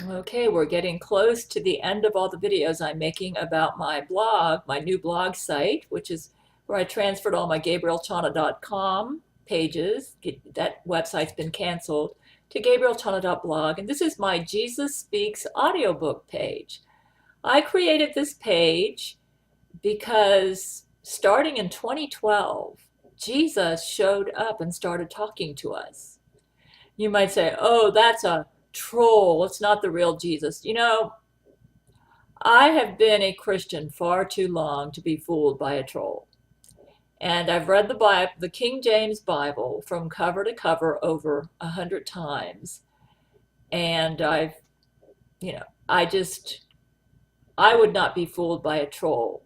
Okay, we're getting close to the end of all the videos I'm making about my blog, my new blog site, which is where I transferred all my GABRIELLECHANA.com pages. That website's been canceled to GABRIELLECHANA.blog. And this is my Jesus Speaks audiobook page. I created this page because starting in 2012, Jesus showed up and started talking to us. You might say, oh, that's a troll. It's not the real Jesus. I have been a Christian far too long to be fooled by a troll. And I've read the Bible, the King James Bible, from cover to cover over 100 times. And you know, I just, I would not be fooled by a troll.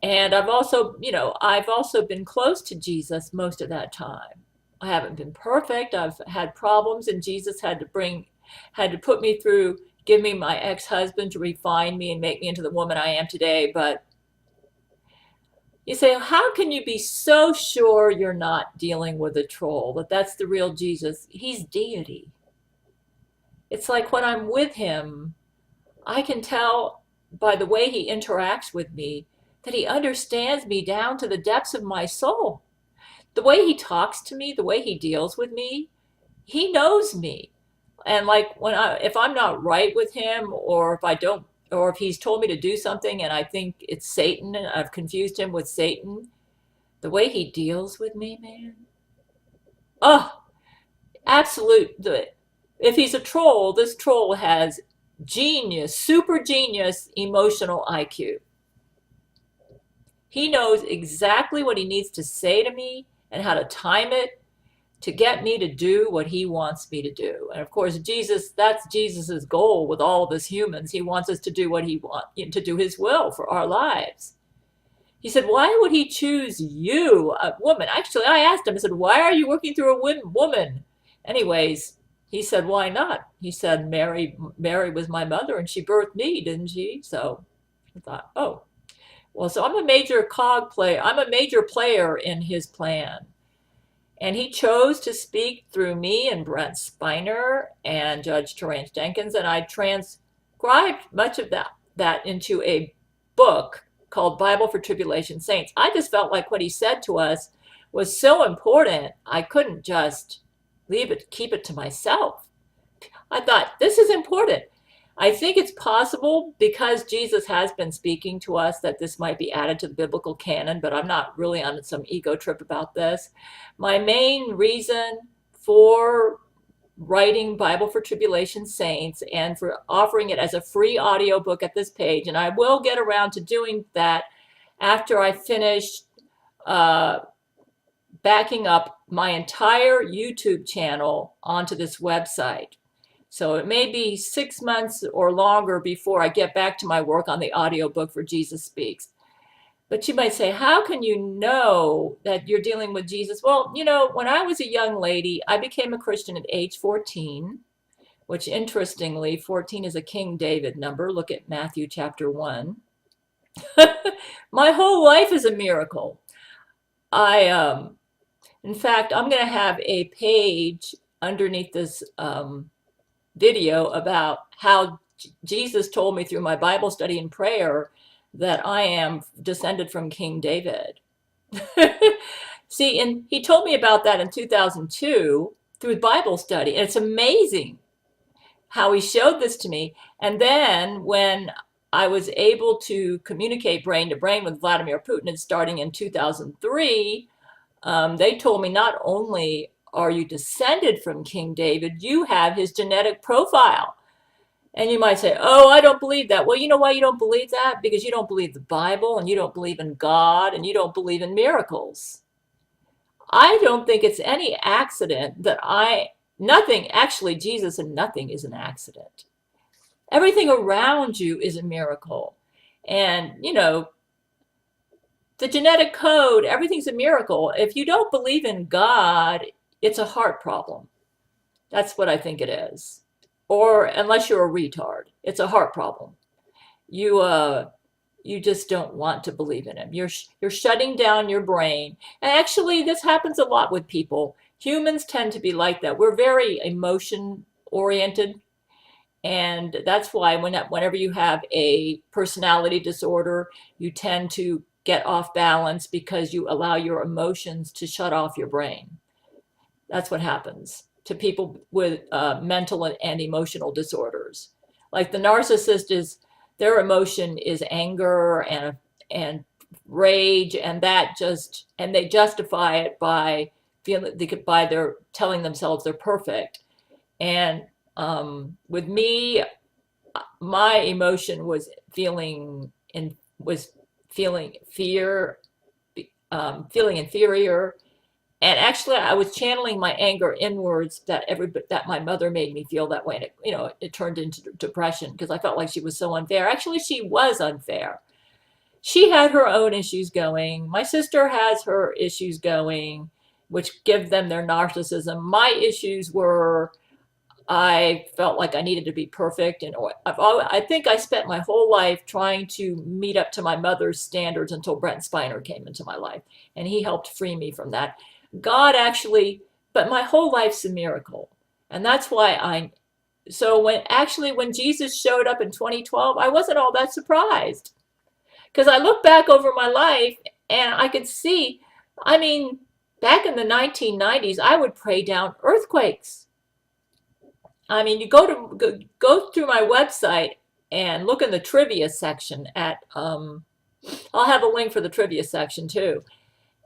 And I've also been close to Jesus most of that time. I haven't been perfect. I've had problems, and Jesus had to put me through, give me my ex-husband to refine me and make me into the woman I am today. But you say, how can you be so sure you're not dealing with a troll, that that's the real Jesus? He's deity. It's like when I'm with him, I can tell by the way he interacts with me that he understands me down to the depths of my soul. The way he talks to me, the way he deals with me, he knows me. And like if I'm not right with him, or if I don't, or if he's told me to do something and I think it's Satan and I've confused him with Satan, the way he deals with me, man. Oh, absolute. If he's a troll, this troll has genius, super genius emotional IQ. He knows exactly what he needs to say to me and how to time it to get me to do what he wants me to do. And of course, that's Jesus's goal with all of us humans. He wants us to do what he wants, to do his will for our lives. He said, why would he choose you, a woman? Actually, I asked him, I said, why are you working through a woman? Anyways, he said, why not? He said, Mary was my mother and she birthed me, didn't she? So I thought, oh, well, so I'm a major player. I'm a major player in his plan. And he chose to speak through me and Brent Spiner and Judge Terrence Jenkins. And I transcribed much of that into a book called Bible for Tribulation Saints. I just felt like what he said to us was so important, I couldn't just keep it to myself. I thought, this is important. I think it's possible, because Jesus has been speaking to us, that this might be added to the biblical canon, but I'm not really on some ego trip about this. My main reason for writing Bible for Tribulation Saints and for offering it as a free audiobook at this page, and I will get around to doing that after I finish backing up my entire YouTube channel onto this website. So it may be 6 months or longer before I get back to my work on the audiobook for Jesus Speaks. But you might say, how can you know that you're dealing with Jesus? Well, when I was a young lady, I became a Christian at age 14, which interestingly, 14 is a King David number. Look at Matthew chapter 1. My whole life is a miracle. In fact, I'm going to have a page underneath this video about how Jesus told me through my Bible study and prayer that I am descended from King David. See, and he told me about that in 2002 through Bible study. And it's amazing how he showed this to me. And then when I was able to communicate brain to brain with Vladimir Putin, starting in 2003, they told me, not only are you descended from King David, you have his genetic profile. And you might say, oh, I don't believe that. Well, you know why you don't believe that? Because you don't believe the Bible, and you don't believe in God, and you don't believe in miracles. I don't think it's any accident that nothing, actually, Jesus and nothing is an accident. Everything around you is a miracle. And, the genetic code, everything's a miracle. If you don't believe in God, it's a heart problem. That's what I think it is. Or unless you're a retard, it's a heart problem. You just don't want to believe in him. You're shutting down your brain. And actually, this happens a lot with people. Humans tend to be like that. We're very emotion oriented. And that's why whenever you have a personality disorder, you tend to get off balance because you allow your emotions to shut off your brain. That's what happens to people with mental and emotional disorders. Like the narcissist is, their emotion is anger and rage, and they justify it by feeling by their telling themselves they're perfect. And with me, my emotion was feeling fear, feeling inferior, and actually I was channeling my anger inwards that my mother made me feel that way, and it turned into depression because I felt like she was so unfair. Actually, she was unfair. She had her own issues going. My sister has her issues going, which give them their narcissism. My issues were I felt like I needed to be perfect, and I think I spent my whole life trying to meet up to my mother's standards until Brent Spiner came into my life, and he helped free me from that. God actually, but my whole life's a miracle, and that's why so when Jesus showed up in 2012, I wasn't all that surprised because I look back over my life and I could see, I mean, back in the 1990s, I would pray down earthquakes. I mean, you go through my website and look in the trivia section I'll have a link for the trivia section too.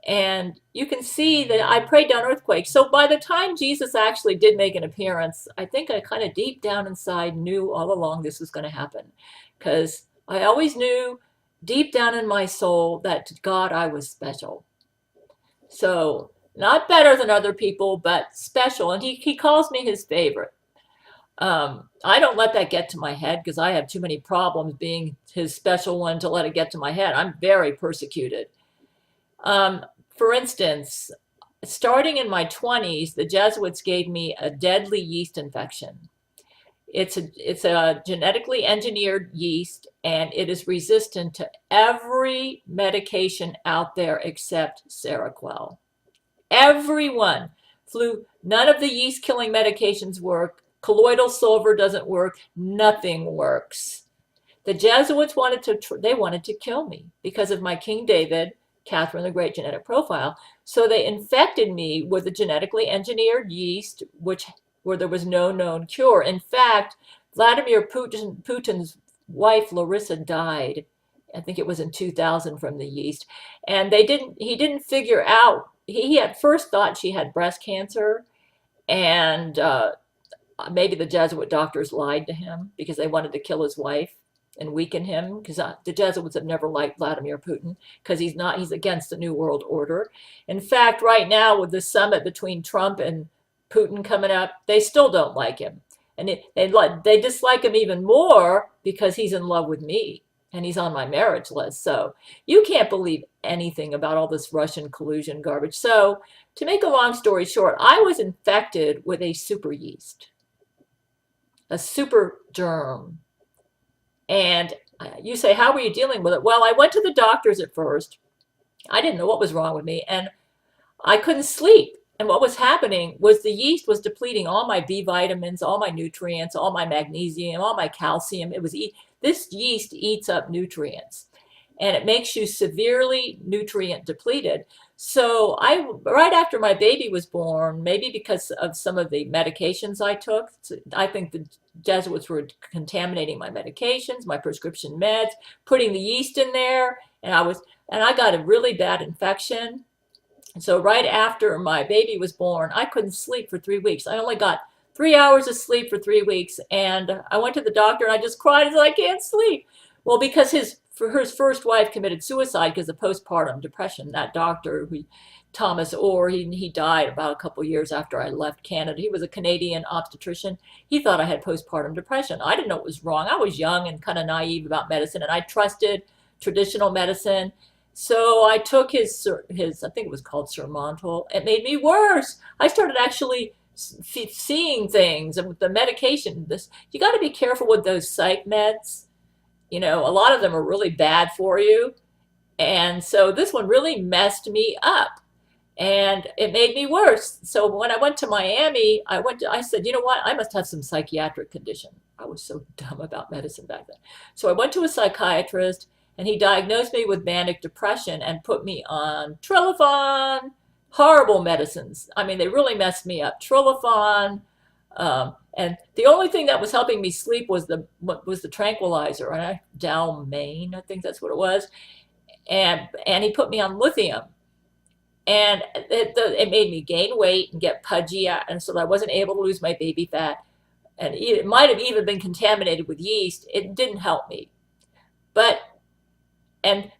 And you can see that I prayed down earthquakes. So by the time Jesus actually did make an appearance, I think I kind of deep down inside knew all along this was going to happen, because I always knew deep down in my soul that to God I was special. So not better than other people, but special. And he calls me his favorite. I don't let that get to my head because I have too many problems being his special one to let it get to my head. I'm very persecuted. For instance, starting in my 20s, the Jesuits gave me a deadly yeast infection. It's a genetically engineered yeast, and it is resistant to every medication out there except Seroquel. Everyone. None of the yeast killing medications work. Colloidal silver doesn't work. Nothing works. The Jesuits wanted to kill me because of my King David, Catherine the Great genetic profile. So they infected me with a genetically engineered yeast, where there was no known cure. In fact, Vladimir Putin's wife Larissa died. I think it was in 2000 from the yeast, and he didn't figure out. He at first thought she had breast cancer, and maybe the Jesuit doctors lied to him because they wanted to kill his wife and weaken him, because the Jesuits have never liked Vladimir Putin because he's against the New World Order. In fact, right now with the summit between Trump and Putin coming up, they still don't like him. And they dislike him even more because he's in love with me and he's on my marriage list. So you can't believe anything about all this Russian collusion garbage. So to make a long story short, I was infected with a super yeast, a super germ. And you say, how were you dealing with it? Well, I went to the doctors at first. I didn't know what was wrong with me, and I couldn't sleep. And what was happening was the yeast was depleting all my B vitamins, all my nutrients, all my magnesium, all my calcium. This yeast eats up nutrients, and it makes you severely nutrient depleted. So right after my baby was born, maybe because of some of the medications I took, I think the Jesuits were contaminating my medications, my prescription meds, putting the yeast in there, and I got a really bad infection. So right after my baby was born, I couldn't sleep for 3 weeks. I only got 3 hours of sleep for 3 weeks, and I went to the doctor and I just cried and said, I can't sleep. Well, because his first wife committed suicide because of postpartum depression. That doctor, Thomas Orr, he died about a couple years after I left Canada. He was a Canadian obstetrician. He thought I had postpartum depression. I didn't know what was wrong. I was young and kind of naive about medicine, and I trusted traditional medicine. So I took his I think it was called Sermontal. It made me worse. I started actually seeing things, and with the medication, you got to be careful with those psych meds. A lot of them are really bad for you. And so this one really messed me up. and it made me worse. So when I went to Miami, I said, you know what? I must have some psychiatric condition. I was so dumb about medicine back then. So I went to a psychiatrist, and he diagnosed me with manic depression and put me on Trilofan, horrible medicines. I mean, they really messed me up. Trilofan, and the only thing that was helping me sleep was the tranquilizer, and Dalmane, I think that's what it was. And he put me on lithium, and it made me gain weight and get pudgy, and so I wasn't able to lose my baby fat, and it might have even been contaminated with yeast. It didn't help me, but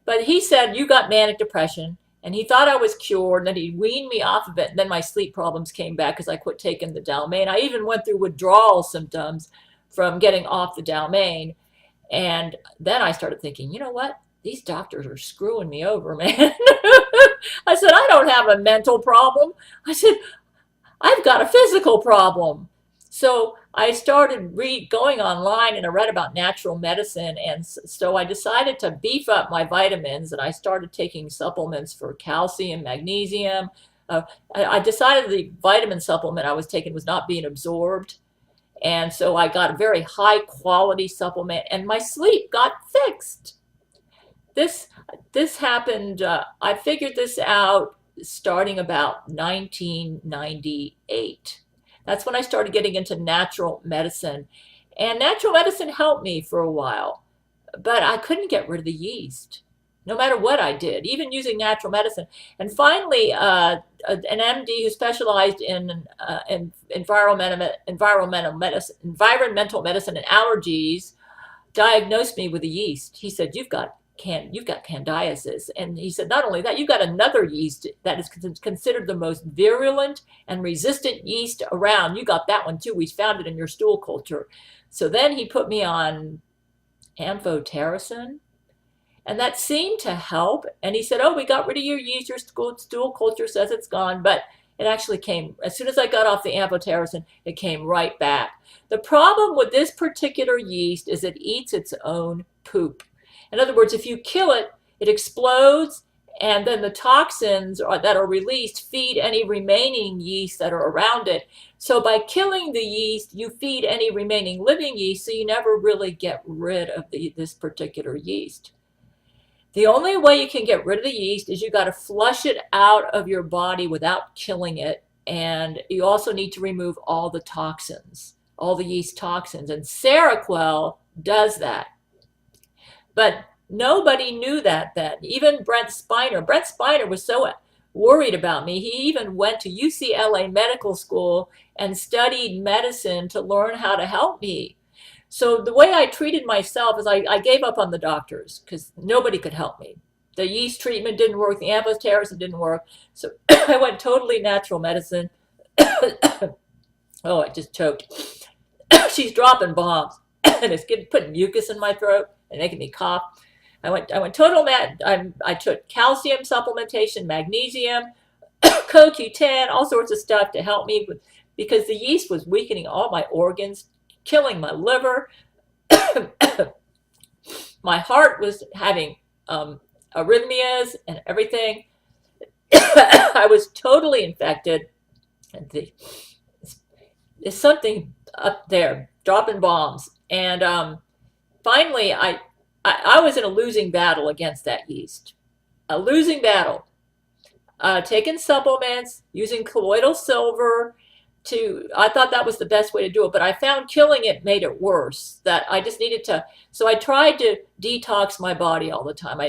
but he said, you got manic depression, and he thought I was cured, and then he weaned me off of it, and then my sleep problems came back because I quit taking the Dalmane. I even went through withdrawal symptoms from getting off the Dalmane, and then I started thinking, you know what? These doctors are screwing me over, man. I said, I don't have a mental problem. I said, I've got a physical problem. So I started going online, and I read about natural medicine. And so I decided to beef up my vitamins, and I started taking supplements for calcium, magnesium. I decided the vitamin supplement I was taking was not being absorbed. And so I got a very high quality supplement, and my sleep got fixed. This happened, I figured this out starting about 1998. That's when I started getting into natural medicine. And natural medicine helped me for a while, but I couldn't get rid of the yeast, no matter what I did, even using natural medicine. And finally, an MD who specialized in environmental medicine and allergies diagnosed me with a yeast. He said, you've got candidiasis. And he said, not only that, you've got another yeast that is considered the most virulent and resistant yeast around. You got that one too. We found it in your stool culture. So then he put me on amphotericin, and that seemed to help. And he said, oh, we got rid of your yeast. Your stool culture says it's gone. But it actually came, as soon as I got off the amphotericin, it came right back. The problem with this particular yeast is it eats its own poop. In other words, if you kill it, it explodes, and then the toxins that are released feed any remaining yeast that are around it. So by killing the yeast, you feed any remaining living yeast, so you never really get rid of this particular yeast. The only way you can get rid of the yeast is you got to flush it out of your body without killing it, and you also need to remove all the toxins, all the yeast toxins, and Seroquel does that. But nobody knew that then. Even Brent Spiner. Brent Spiner was so worried about me. He even went to UCLA Medical School and studied medicine to learn how to help me. So the way I treated myself is I gave up on the doctors because nobody could help me. The yeast treatment didn't work. The amphotericin didn't work. So I went totally natural medicine. Oh, I just choked. She's dropping bombs. And it's putting mucus in my throat and making me cough. I went total I took calcium supplementation, magnesium, CoQ10, all sorts of stuff to help me because the yeast was weakening all my organs, killing my liver. My heart was having arrhythmias and everything. I was totally infected. There's something up there, dropping bombs. And finally, I was in a losing battle against that yeast. A losing battle. Taking supplements, using colloidal silver. I thought that was the best way to do it, but I found killing it made it worse. That I just needed to, so I tried to detox my body all the time.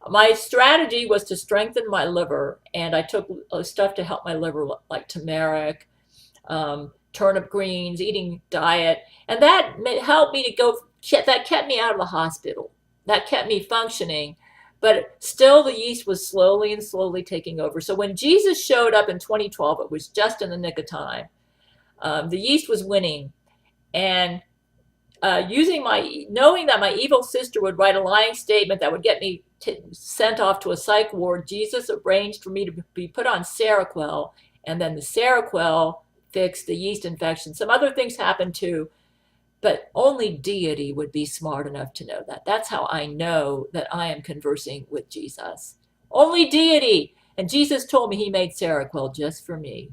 My strategy was to strengthen my liver, and I took stuff to help my liver, like turmeric, turnip greens, eating diet, and that helped me to go. That kept me out of the hospital. That kept me functioning, but still the yeast was slowly and slowly taking over. So when Jesus showed up in 2012, it was just in the nick of time. The yeast was winning, and knowing that my evil sister would write a lying statement that would get me sent off to a psych ward, Jesus arranged for me to be put on Seroquel, and then the Seroquel fixed the yeast infection. Some other things happened too, but only deity would be smart enough to know that. That's how I know that I am conversing with Jesus. Only deity. And Jesus told me he made Seroquel just for me.